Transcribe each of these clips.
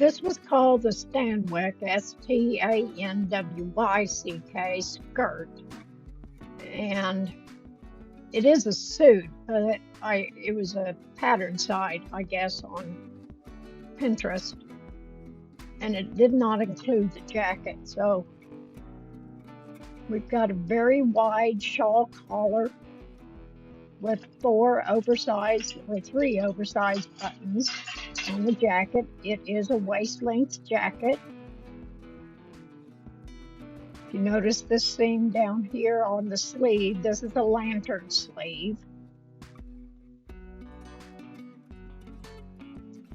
This was called the Stanwyck, Stanwyck skirt, and it is a suit, but it was a pattern site, I guess, on Pinterest, and it did not include the jacket. So we've got a very wide shawl collar with three oversized buttons on the jacket. It is a waist-length jacket. If you notice this seam down here on the sleeve, this is a lantern sleeve.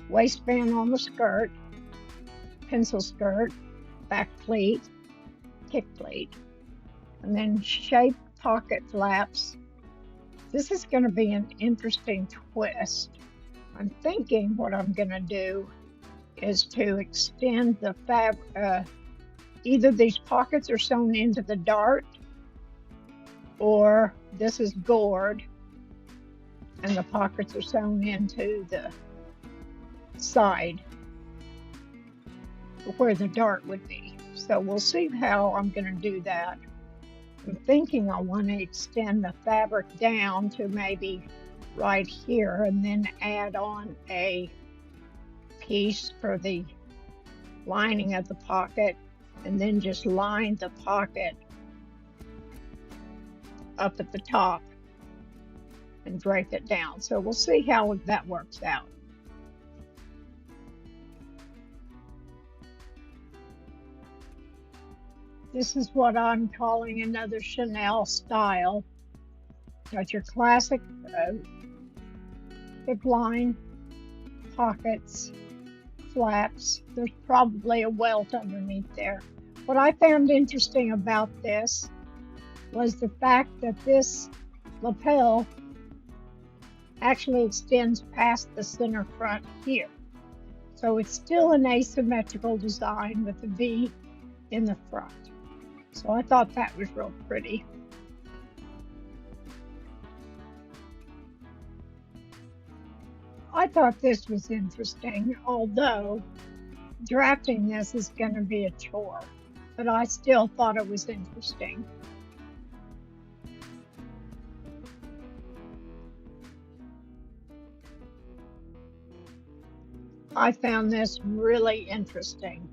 Waistband on the skirt, pencil skirt, back pleat, kick pleat, and then shaped pocket flaps. This is going to be an interesting twist. I'm thinking what I'm going to do is to extend the fabric. Either these pockets are sewn into the dart, or this is gored and the pockets are sewn into the side where the dart would be. So we'll see how I'm going to do that. I'm thinking I want to extend the fabric down to maybe right here and then add on a piece for the lining of the pocket, and then just line the pocket up at the top and drape it down. So we'll see how that works out. This is what I'm calling another Chanel style. Got your classic hip line, pockets, flaps. There's probably a welt underneath there. What I found interesting about this was the fact that this lapel actually extends past the center front here. So it's still an asymmetrical design with a V in the front. So I thought that was real pretty. I thought this was interesting, although drafting this is going to be a chore, but I still thought it was interesting. I found this really interesting.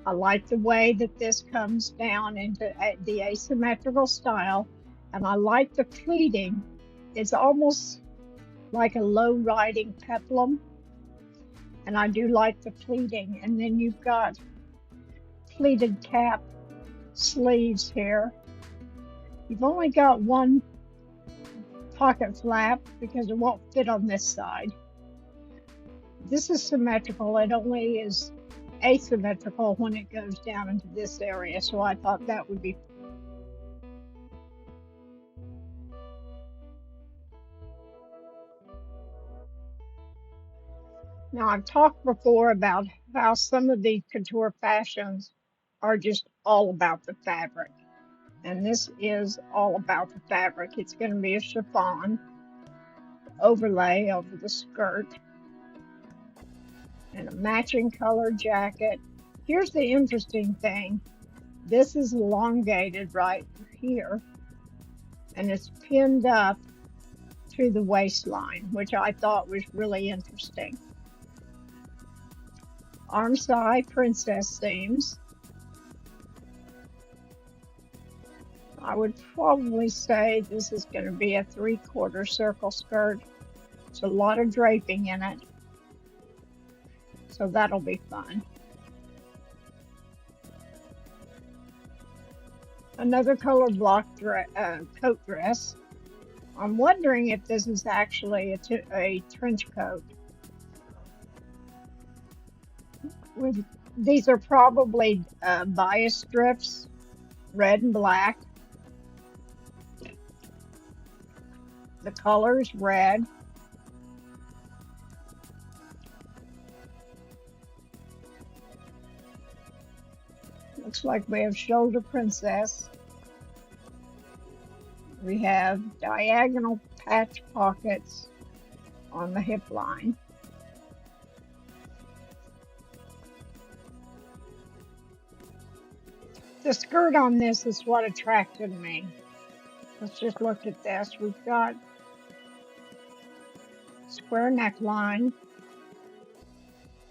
I like the way that this comes down into the asymmetrical style, and I like the pleating. It's almost like a low riding peplum, and I do like the pleating. And then you've got pleated cap sleeves here. You've only got one pocket flap because it won't fit on this side. This is symmetrical. It only is asymmetrical when it goes down into this area, so I thought that would be. Now, I've talked before about how some of these couture fashions are just all about the fabric, and this is all about the fabric. It's going to be a chiffon overlay over the skirt and a matching color jacket. Here's the interesting thing. This is elongated right here, and it's pinned up to the waistline, which I thought was really interesting. Arm side princess seams. I would probably say this is going to be a 3/4 circle skirt. There's a lot of draping in it, so that'll be fun. Another color block coat dress. I'm wondering if this is actually a trench coat. These are probably bias strips, red and black. The color is red. Looks like we have shoulder princess. We have diagonal patch pockets on the hip line. The skirt on this is what attracted me. Let's just look at this. We've got square neckline,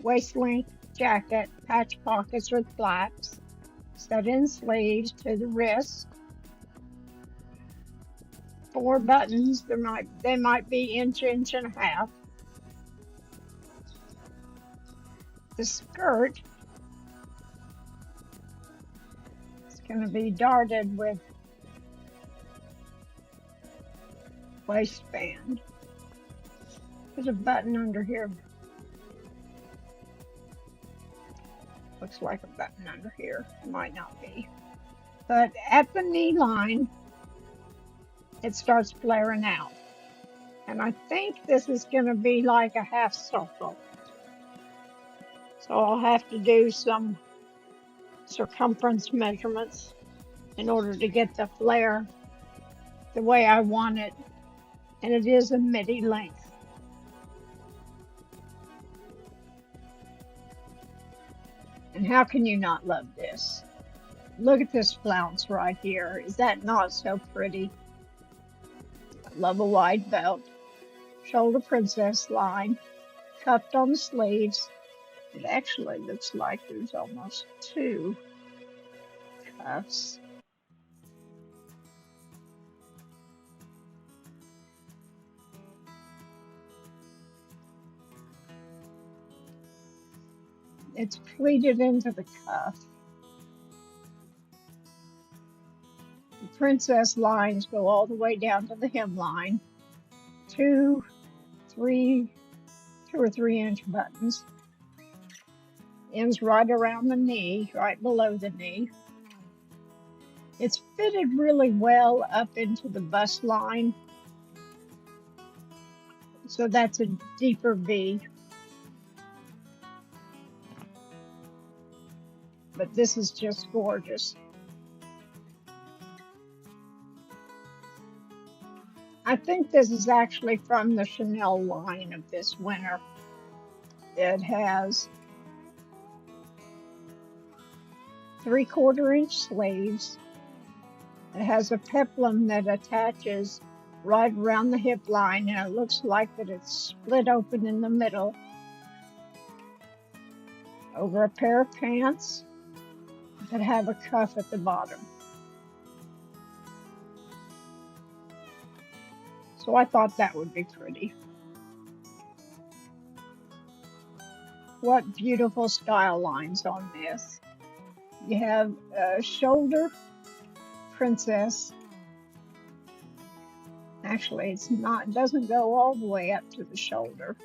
waist length jacket, patch pockets with flaps, set-in sleeves to the wrist, 4 buttons. They might be inch and a half. The skirt is going to be darted with waistband. There's a button under here. Looks like a button under here. It might not be. But at the knee line, it starts flaring out. And I think this is going to be like a half circle. So I'll have to do some circumference measurements in order to get the flare the way I want it. And it is a midi length. And how can you not love this? Look at this flounce right here. Is that not so pretty? I love a wide belt. Shoulder princess line. Cuffed on the sleeves. It actually looks like there's almost 2 cuffs. It's pleated into the cuff. The princess lines go all the way down to the hemline. 2 or 3 inch buttons. Ends right around the knee, right below the knee. It's fitted really well up into the bust line. So that's a deeper V. But this is just gorgeous. I think this is actually from the Chanel line of this winter. It has 3/4 inch sleeves. It has a peplum that attaches right around the hip line, and it looks like that it's split open in the middle over a pair of pants that have a cuff at the bottom. So I thought that would be pretty. What beautiful style lines on this. You have a shoulder princess. Actually, it doesn't go all the way up to the shoulder.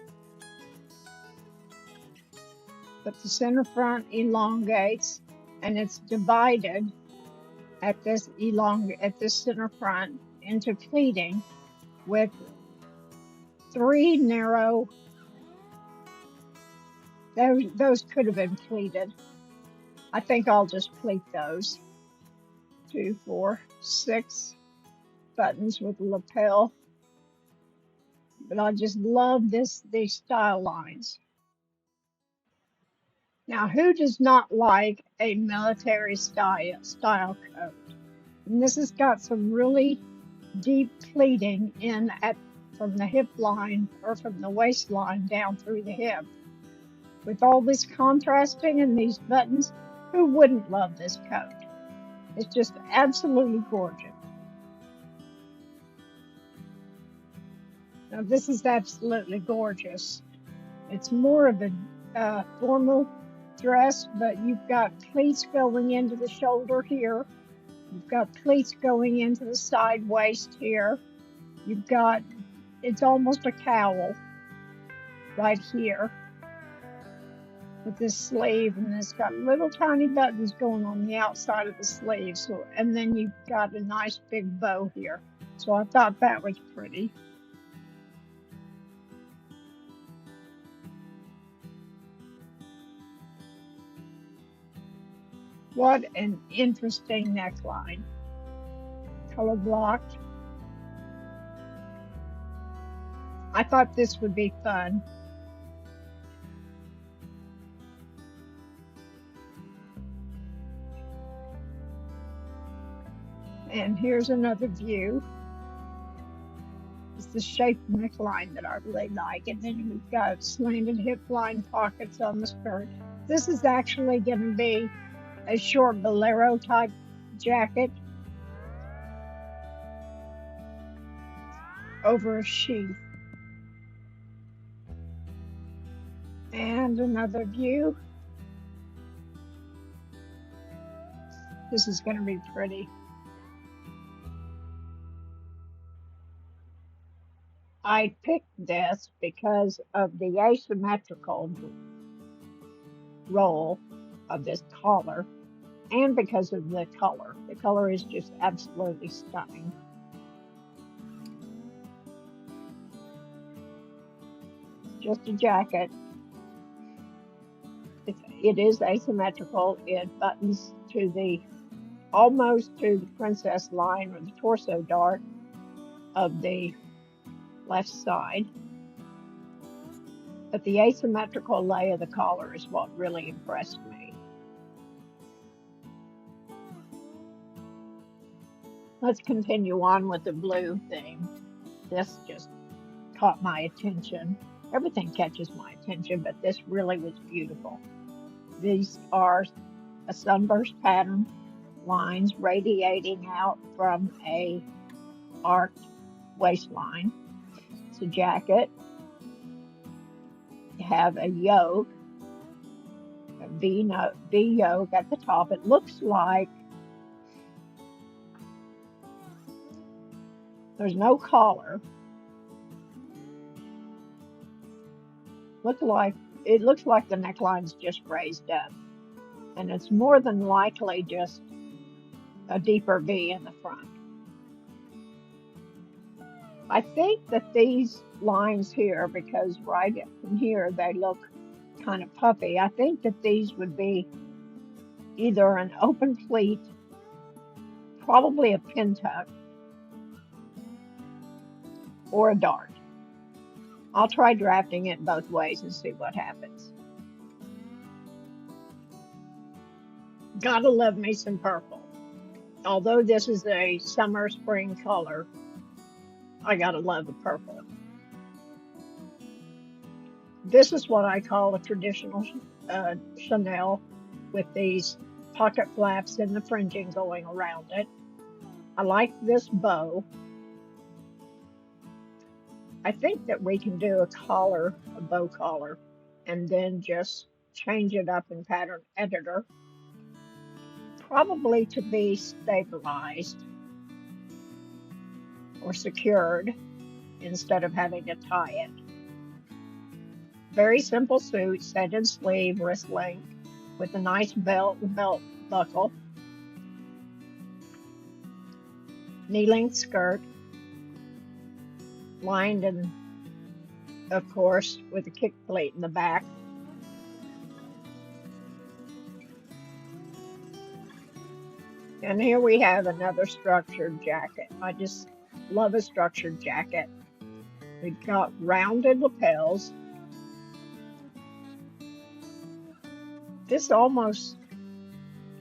But the center front elongates, and it's divided at this center front into pleating with 3 narrow. Those could have been pleated. I think I'll just pleat those. 2, 4, 6 buttons with a lapel. But I just love these style lines. Now, who does not like a military style coat? And this has got some really deep pleating from the hip line or from the waistline down through the hip. With all this contrasting and these buttons, who wouldn't love this coat? It's just absolutely gorgeous. Now this is absolutely gorgeous. It's more of a formal dress, but you've got pleats going into the shoulder here. You've got pleats going into the side waist here. It's almost a cowl right here with this sleeve, and it's got little tiny buttons going on the outside of the sleeve. And then you've got a nice big bow here. So I thought that was pretty. What an interesting neckline. Color blocked. I thought this would be fun. And here's another view. It's the shaped neckline that I really like. And then we've got slanted hip line pockets on the skirt. This is actually going to be a short bolero type jacket over a sheath. And another view. This is going to be pretty. I picked this because of the asymmetrical roll of this collar and because of the color. The color is just absolutely stunning. Just a jacket. It is asymmetrical. It buttons to the almost to the princess line or the torso dart of the left side. But the asymmetrical lay of the collar is what really impressed me. Let's continue on with the blue theme. This just caught my attention. Everything catches my attention, but this really was beautiful. These are a sunburst pattern, lines radiating out from a arched waistline. It's a jacket. You have a yoke, a V yoke at the top. It looks like there's no collar. It looks like the neckline's just raised up, and it's more than likely just a deeper V in the front. I think that these lines here, because right from here they look kind of puffy, I think that these would be either an open pleat, probably a pin tuck, or a dart. I'll try drafting it both ways and see what happens. Gotta love me some purple. Although this is a summer spring color, I gotta love the purple. This is what I call a traditional Chanel with these pocket flaps and the fringing going around it. I like this bow. I think that we can do a collar, a bow collar, and then just change it up in Pattern Editor, probably to be stabilized or secured instead of having to tie it. Very simple suit, set in sleeve, wrist length, with a nice belt and belt buckle. Knee-length skirt, lined and, of course, with a kick plate in the back. And here we have another structured jacket. I just love a structured jacket. We've got rounded lapels. This almost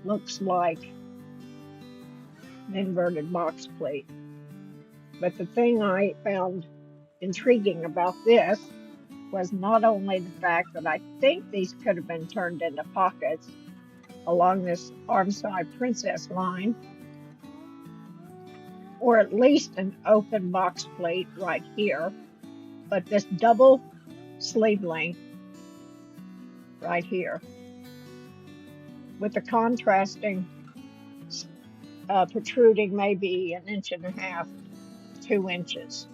looks like an inverted box plate. But the thing I found intriguing about this was not only the fact that I think these could have been turned into pockets along this arm side princess line, or at least an open box plate right here, but this double sleeve length right here with the contrasting protruding maybe 1.5 to 2 inches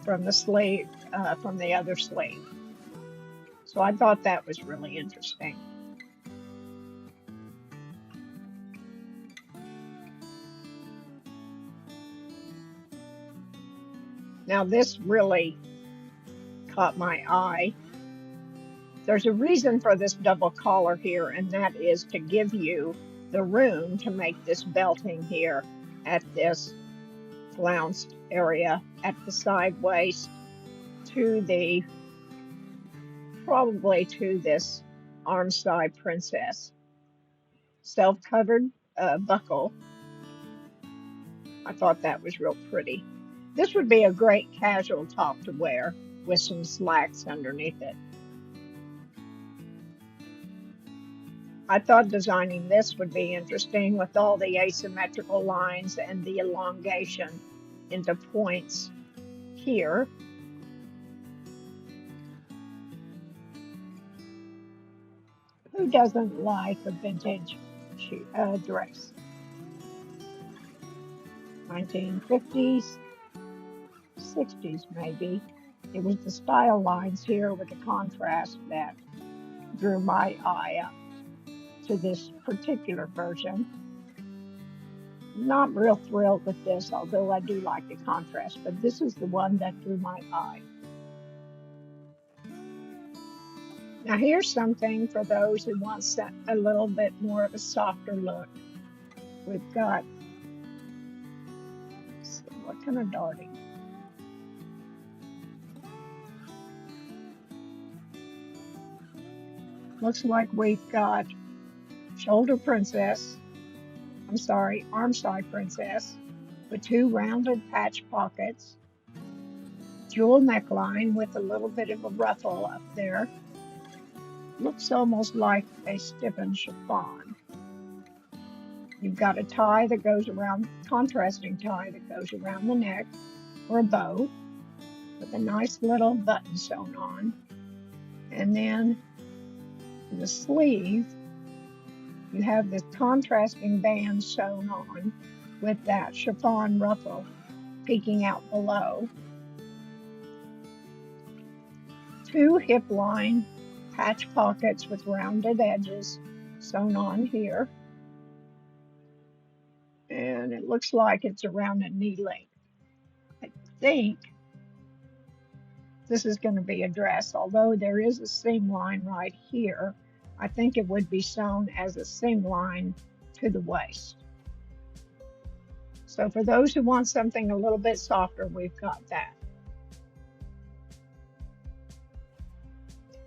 from the sleeve, from the other sleeve. So I thought that was really interesting. Now this really caught my eye. There's a reason for this double collar here, and that is to give you the room to make this belting here at this flounced area at the side waist to the, probably to this arm side princess. Self-covered buckle I thought that was real pretty. This would be a great casual top to wear with some slacks underneath it. I thought designing this would be interesting with all the asymmetrical lines and the elongation into points here. Who doesn't like a vintage dress? 1950s, 60s maybe. It was the style lines here with the contrast that drew my eye up to this particular version. Not real thrilled with this, although I do like the contrast, but this is the one that drew my eye. Now here's something for those who want a little bit more of a softer look. We've got, let's see, what kind of darting? Looks like we've got shoulder princess, arm side princess, with two rounded patch pockets, jewel neckline with a little bit of a ruffle up there. Looks almost like a stiffened chiffon. You've got a tie that goes around, contrasting tie that goes around the neck, or a bow, with a nice little button sewn on. And then the sleeve, you have this contrasting band sewn on with that chiffon ruffle peeking out below. Two hip line patch pockets with rounded edges sewn on here. And it looks like it's around a knee length. I think this is going to be a dress, although there is a seam line right here. I think it would be sewn as a seam line to the waist. So for those who want something a little bit softer, we've got that.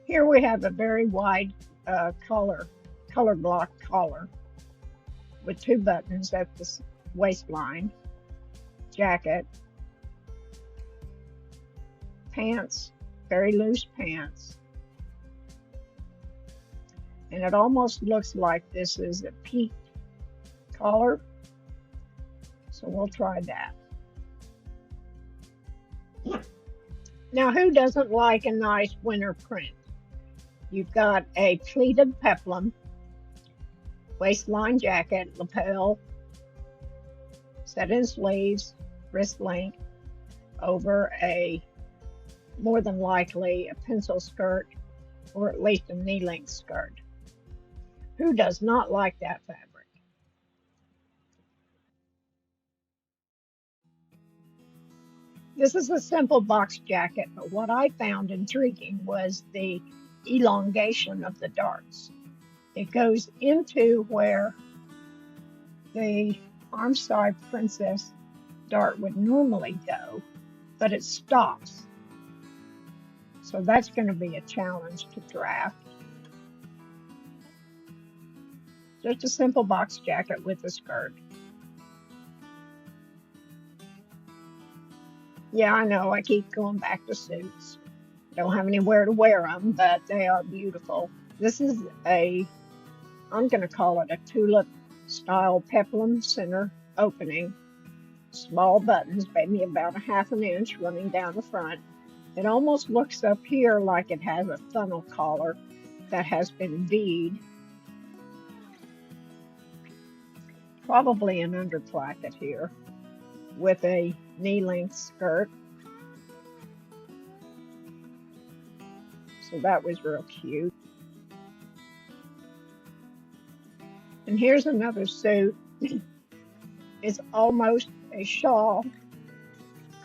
Here we have a very wide color block collar with two buttons at the waistline, jacket, pants, very loose pants. And it almost looks like this is a peaked collar. So we'll try that. Now, who doesn't like a nice winter print? You've got a pleated peplum, waistline jacket, lapel, set in sleeves, wrist length, over a, more than likely, a pencil skirt, or at least a knee-length skirt. Who does not like that fabric? This is a simple box jacket, but what I found intriguing was the elongation of the darts. It goes into where the arm side princess dart would normally go, but it stops. So that's going to be a challenge to draft. Just a simple box jacket with a skirt. Yeah, I know, I keep going back to suits. Don't have anywhere to wear them, but they are beautiful. This is I'm going to call it a tulip style peplum center opening. Small buttons, maybe about a ½ an inch running down the front. It almost looks up here like it has a funnel collar that has been V'd. Probably an underplacket here with a knee-length skirt. So that was real cute. And here's another suit. It's almost a shawl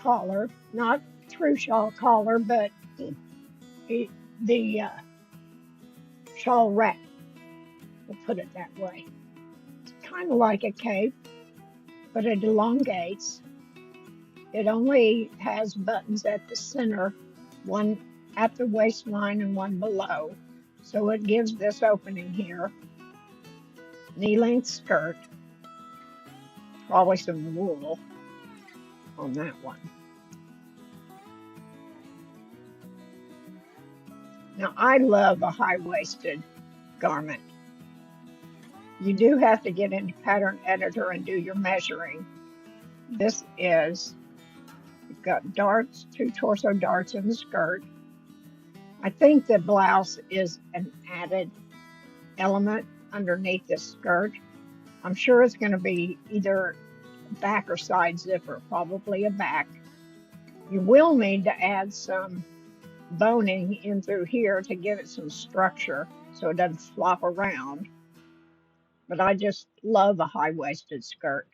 collar, not true shawl collar, but the shawl wrap, we'll put it that way. It's kind of like a cape, but it elongates. It only has buttons at the center, one at the waistline and one below. So it gives this opening here. Knee-length skirt, probably some wool. on that one. Now, I love a high-waisted garment. You do have to get into Pattern Editor and do your measuring. This is, you've got darts, 2 torso darts in the skirt. I think the blouse is an added element underneath this skirt. I'm sure it's going to be either back or side zipper, probably a back. You will need to add some boning in through here to give it some structure so it doesn't flop around. But I just love a high-waisted skirt.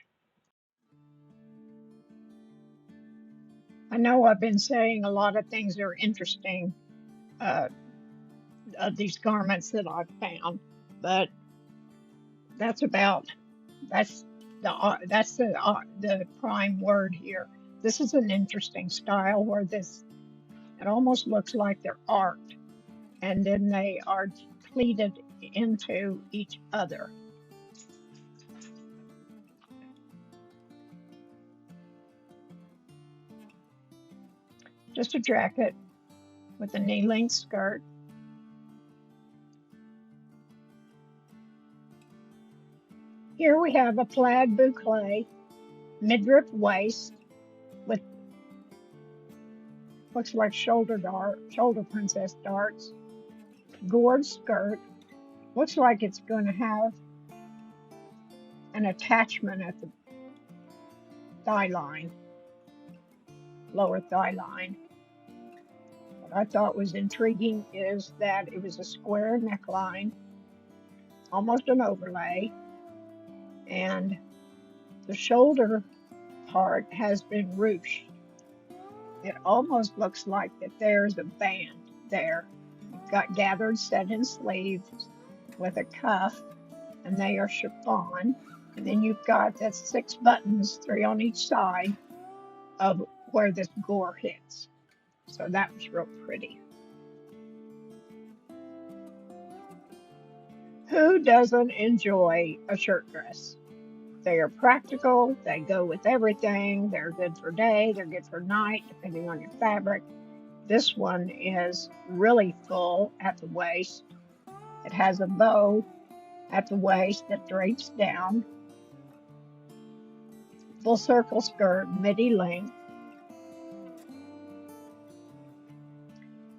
I know I've been saying a lot of things that are interesting of these garments that I've found, but that's the prime word here. This is an interesting style where it almost looks like they're art, and then they are pleated into each other. Just a jacket with a knee-length skirt. Here we have a plaid boucle midriff waist with looks like shoulder princess darts, gored skirt. Looks like it's going to have an attachment at the thigh line, lower thigh line. What I thought was intriguing is that it was a square neckline, almost an overlay, and the shoulder part has been ruched. It almost looks like that there's a band there. You've got gathered set-in sleeves with a cuff, and they are chiffon. And then you've got that 6 buttons, 3 on each side of where this gore hits. So that was real pretty. Who doesn't enjoy a shirt dress? They are practical, they go with everything, they're good for day, they're good for night, depending on your fabric. This one is really full at the waist. It has a bow at the waist that drapes down. Full circle skirt, midi length.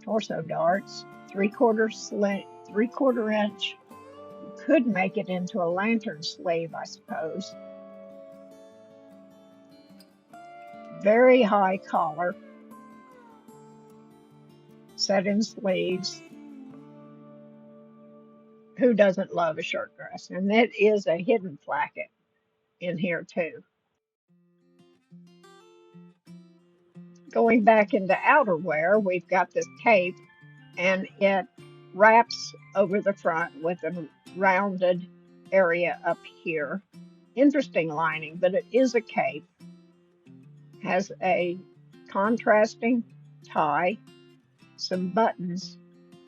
Torso darts, 3/4 inch. You could make it into a lantern sleeve, I suppose. Very high collar, set-in sleeves. Who doesn't love a shirt dress? And it is a hidden placket in here too. Going back into outerwear, we've got this cape, and it wraps over the front with a rounded area up here. Interesting lining, but it is a cape. Has a contrasting tie, some buttons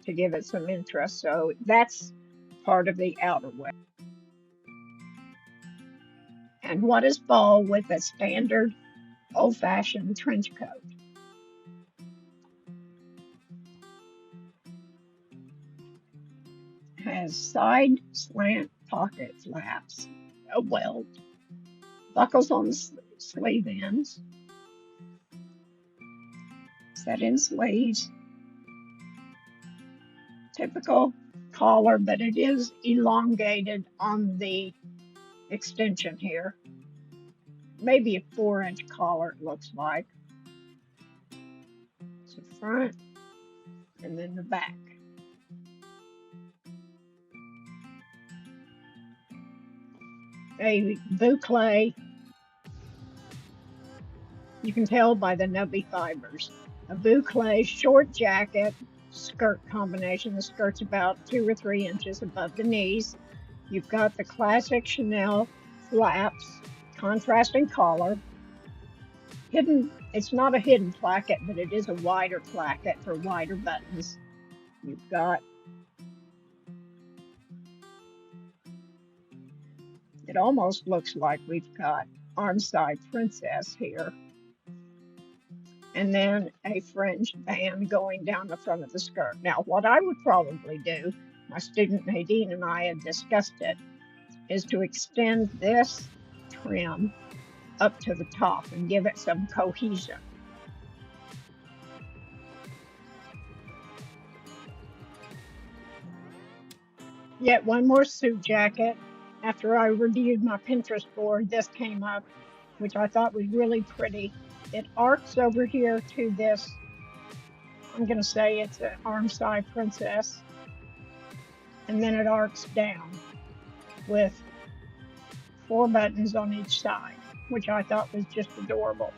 to give it some interest. So that's part of the outerwear. And what is fall with a standard old-fashioned trench coat? Has side slant pocket flaps, a welt, buckles on the sleeve ends, set-in sleeves, typical collar, but it is elongated on the extension here. Maybe a 4-inch collar, it looks like. It's the front and then the back. A boucle, you can tell by the nubby fibers. A boucle short jacket, skirt combination. The skirt's about 2 or 3 inches above the knees. You've got the classic Chanel flaps, contrasting collar. Hidden, it's not a hidden placket, but it is a wider placket for wider buttons. You've got, it almost looks like we've got arm side princess here. and then a fringe band going down the front of the skirt. Now, what I would probably do, my student Nadine and I had discussed it, is to extend this trim up to the top and give it some cohesion. Yet one more suit jacket. After I reviewed my Pinterest board, this came up, which I thought was really pretty. It arcs over here to this, I'm going to say it's an armscye princess, and then it arcs down with 4 buttons on each side, which I thought was just adorable.